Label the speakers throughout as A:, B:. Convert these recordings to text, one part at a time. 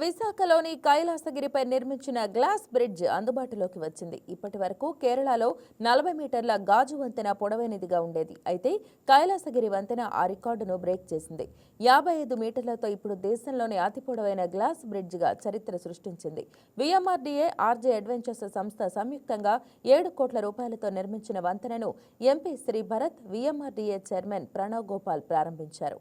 A: విశాఖలోని కైలాసగిరిపై నిర్మించిన glass bridge అందుబాటులోకి వచ్చింది. ఇప్పటి వరకు కేరళలో 40 మీటర్ల గాజు వంతెన పొడవైనదిగా ఉండేది. అయితే కైలాసగిరి వంతెన ఆ రికార్డును బ్రేక్ చేసింది. 55 మీటర్లతో ఇప్పుడు దేశంలోని అతి పొడవైన గ్లాస్ బ్రిడ్జ్గా చరిత్ర సృష్టించింది. విఎంఆర్డీఏ, ఆర్జే అడ్వెంచర్స్ సంస్థ సంయుక్తంగా 7 కోట్ల రూపాయలతో నిర్మించిన వంతెనను MP Shri Bharat, VMRDA chairman Pranav Gopal ప్రారంభించారు.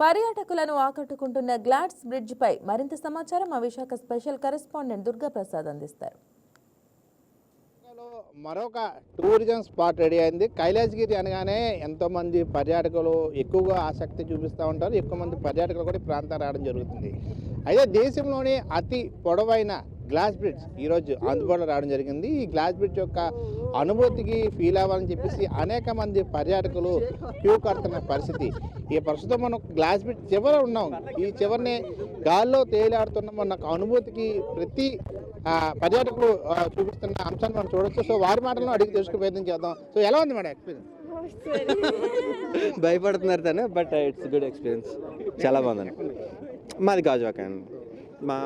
A: పర్యాటకులను ఆకట్టుకుంటున్న గ్లాస్ బ్రిడ్జ్ పై మరింత సమాచారం మా విశాఖ స్పెషల్ కరెస్పాండెంట్ దుర్గా ప్రసాద్ అందిస్తారు.
B: మరొక టూరిజం స్పాట్ రెడీ అయింది. కైలాసగిరి అనగానే ఎంతోమంది పర్యాటకులు ఎక్కువగా ఆసక్తి చూపిస్తూ ఉంటారు. ఎక్కువ మంది పర్యాటకులు కూడా ప్రాంతం రావడం జరుగుతుంది. అయితే దేశంలోని అతి పొడవైన గ్లాస్ బ్రిడ్జ్ ఈరోజు అందుబాటులో రావడం జరిగింది. ఈ గ్లాస్ బ్రిడ్జ్ యొక్క అనుభూతికి ఫీల్ అవ్వాలని చెప్పేసి అనేక మంది పర్యాటకులు క్యూ కడుతున్న పరిస్థితి. ఈ ప్రస్తుతం మనం గ్లాస్ బ్రిడ్జ్ చివర ఉన్నాం. ఈ చివరిని గాల్లో తేలియాడుతున్న మన అనుభూతికి ప్రతి పర్యాటకులు చూపిస్తున్న అంశాన్ని మనం చూడొచ్చు. సో వారి మాటలను అడిగి తెలుసుకునే ప్రయత్నం చేద్దాం. సో ఎలా ఉంది మేడం ఎక్స్పీరియన్స్?
C: భయపడుతున్నారు తనే, బట్ ఇట్స్ గుడ్ ఎక్స్పీరియన్స్. చాలా బాగుందండి. మాది గాజువాక అండి. మా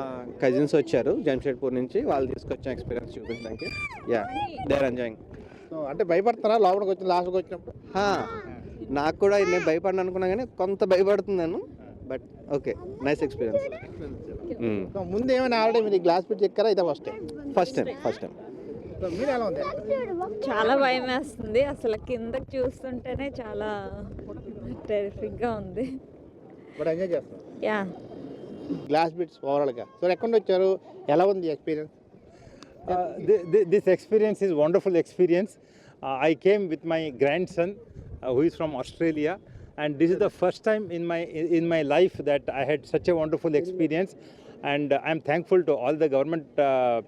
C: కజిన్స్ వచ్చారు జంషెడ్పూర్ నుంచి, వాళ్ళు తీసుకొచ్చిన ఎక్స్పీరియన్స్ చూపించడానికి. Yeah, they are enjoying.
B: So అంటే భయపడతారా లోపలికి వచ్చిన లాస్ట్కి వచ్చినప్పుడు?
C: నాకు కూడా నేను భయపడిన అనుకున్నా కానీ కొంత భయపడుతున్నాను, బట్ ఓకే, నైస్ ఎక్స్పీరియన్స్.
B: ముందు ఏమైనా ఆల్రెడీ మీరు గ్లాస్ బ్రిడ్జ్ ఎక్కారా? అయితే
C: ఫస్ట్ టైం.
B: మీరు ఎలా ఉంది?
D: చాలా భయం వేస్తుంది. అసలు కిందకి చూస్తుంటేనే చాలా టెరిఫిక్గా ఉంది.
B: బట్ ఎంజాయ్ చేస్తాం.
D: యా,
B: గ్లాస్ బ్రిడ్జ్ ఓవరాల్గా. సో ఎక్కడ వచ్చారు, ఎలా ఉంది experience?
E: This experience is wonderful experience. I came with my grandson who is from Australia, and this is the first time in my life that I had such a wonderful experience, and I'm thankful to all the government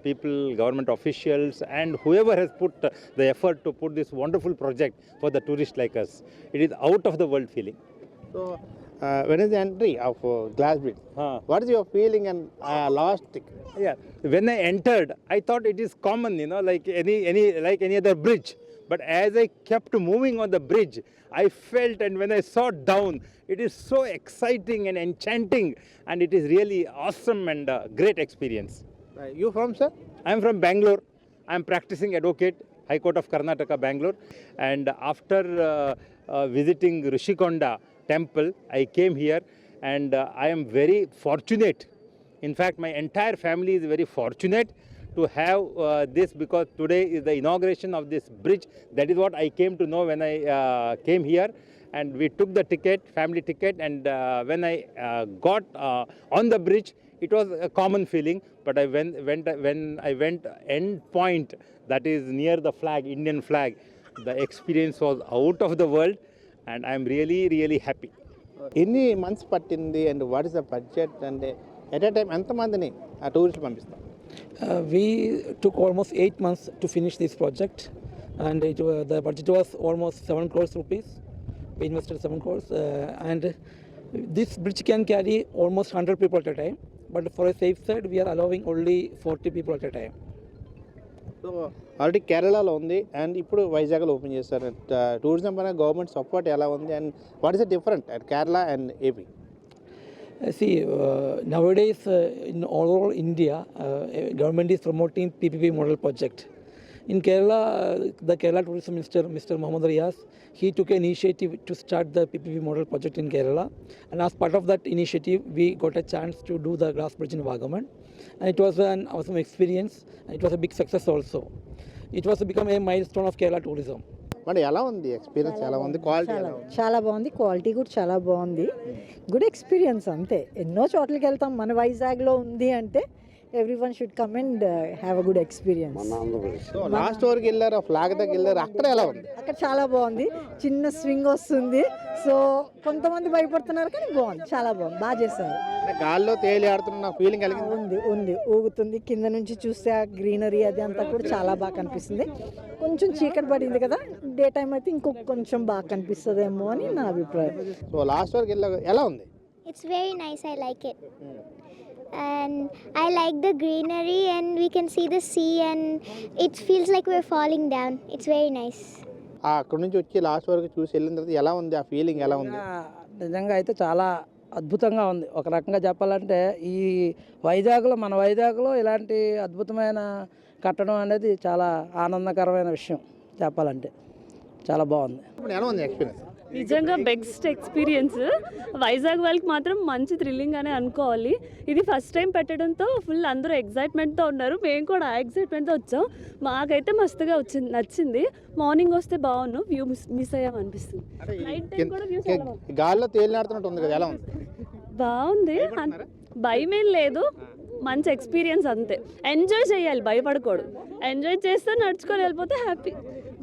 E: people, government officials, and whoever has put the effort to put this wonderful project for the tourists like us. It is out of the world feeling.
B: So when is the entry of glass bridge? What is your feeling and last?
E: Yeah, when I entered, I thought it is common, like any other bridge. But as I kept moving on the bridge, I felt, and when I saw down, it is so exciting and enchanting, and it is really awesome and great experience.
B: You from, sir?
E: I am from Bangalore. I am practicing advocate, High Court of Karnataka, Bangalore. And after visiting Rishikonda temple, I came here, and I am very fortunate. In fact, my entire family is very fortunate to have this, because today is the inauguration of this bridge. That is what I came to know when I came here, and we took the ticket, family ticket, and when I got on the bridge, it was a common feeling. But when I went end point, that is near the flag, Indian flag, the experience was out of the world, and I am really, really happy.
B: ఎన్ని months పట్టింది, and what is the budget, and at a time ఎంతమందిని tourist పంపిస్తాం?
F: We took almost 8 months to finish this project, and the budget was almost 7 crores rupees. We invested 7 crores, and this bridge can carry almost 100 people at a time, but for a safe side we are allowing only 40 people at a time.
B: So already కేరళలో ఉంది, and ఇప్పుడు వైజాగ్లో open చేస్తారు. Tourism పైన government support ఎలా ఉంది, and what is the different at Kerala and AP?
F: See, nowadays in all over India, government is promoting PPP model project. In Kerala, the Kerala Tourism Minister, Mr. Mohammad Riaz, he took an initiative to start the PPP model project in Kerala. And as part of that initiative, we got a chance to do the glass bridge in Vagaman. And it was an awesome experience. And it was a big success also. It was become a milestone of Kerala tourism.
B: మరి ఎలా ఉంది experience, ఎలా ఉంది quality?
G: చాలా బాగుంది, quality కూడా చాలా బాగుంది. గుడ్ ఎక్స్పీరియన్స్ అంతే. ఎన్నో చోట్లకి వెళ్తాం, మన వైజాగ్లో ఉంది అంటే everyone should come and have a good experience.
B: So last వరకు వెళ్ళారు, ఫ్లాగ్ దగ్గర వెళ్ళారు, అక్కడ ఎలా ఉంది?
G: అక్కడ చాలా బాగుంది, చిన్న స్వింగ్ వస్తుంది. సో కొంతమంది భయపడుతున్నారు కానీ బాగుంది, చాలా బాగుంది, బాగా చేశారు.
B: గాల్లో తేలి ఆడుతున్న ఫీలింగ్ కలిగింది.
G: ఉంది ఊగుతుంది, కింద నుంచి చూస్తే ఆ గ్రీనరీ అది అంతా కూడా చాలా బాగా కనిపిస్తుంది. కొంచెం చీకటి పడింది కదా, డే టైం అయితే ఇంకొక కొంచెం బాగా కనిపిస్తుందేమో అని నా అభిప్రాయం.
B: సో లాస్ట్ వరకు వెళ్ళారు, ఎలా ఉంది?
H: It's very nice. I like it. And I like the greenery, and we can see the sea, and it feels like we're falling down. It's very nice.
B: అక్కడ నుంచి వచ్చి లాస్ట్ వరకు చూసి వెళ్ళిన తర్వాత ఎలా ఉంది, ఆ ఫీలింగ్ ఎలా ఉంది?
F: నిజంగా అయితే చాలా అద్భుతంగా ఉంది. ఒక రకంగా చెప్పాలంటే ఈ మన వైజాగ్లో ఇలాంటి అద్భుతమైన కట్టడం అనేది చాలా ఆనందకరమైన విషయం. చెప్పాలంటే చాలా బాగుంది.
B: ఇప్పుడు ఎలా ఉంది ఎక్స్పీరియన్స్?
I: నిజంగా బెస్ట్ ఎక్స్పీరియన్స్. వైజాగ్ వాళ్ళకి మాత్రం మంచి థ్రిల్లింగ్ అనే అనుకోవాలి. ఇది ఫస్ట్ టైం పెట్టడంతో ఫుల్ అందరూ ఎగ్జైట్మెంట్తో ఉన్నారు. మేము కూడా ఎగ్జైట్మెంట్తో వచ్చాం. మాకైతే మస్తుగా నచ్చింది. మార్నింగ్ వస్తే బాగున్నాం, వ్యూ మిస్ అయ్యాం అనిపిస్తుంది. నైట్ టైం కూడా వ్యూ చాలా బాగుంది.
B: గాల్లో తేలినాడుతున్నట్టు ఉంది కదా, ఎలా ఉంది?
I: బాగుంది. భయం ఏం లేదు, మంచి ఎక్స్పీరియన్స్ అంతే. ఎంజాయ్ చేయాలి, భయపడకూడదు. ఎంజాయ్ చేస్తే నడుచుకొని వెళ్ళిపోతే హ్యాపీ.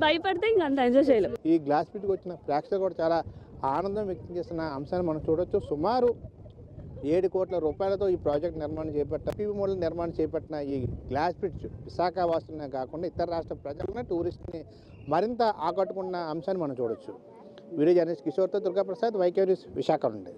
I: భయపడితే ఇంక అంత ఎంజాయ్ చేయలేం.
B: ఈ గ్లాస్ బ్రిడ్జ్కి వచ్చిన ప్రేక్షకులు కూడా చాలా ఆనందం వ్యక్తం చేస్తున్న అంశాన్ని మనం చూడొచ్చు. సుమారు 7 కోట్ల రూపాయలతో ఈ ప్రాజెక్ట్ నిర్మాణం పిపి మోడల్ నిర్మాణం చేపట్టిన ఈ గ్లాస్ బ్రిడ్జ్ విశాఖ వాసులనే కాకుండా ఇతర రాష్ట్ర ప్రజలను, టూరిస్ట్ని మరింత ఆకట్టుకున్న అంశాన్ని మనం చూడొచ్చు. వీడియో జర్నలిస్ట్ కిషోర్తో దుర్గాప్రసాద్, వైకే న్యూస్, విశాఖ నుండి.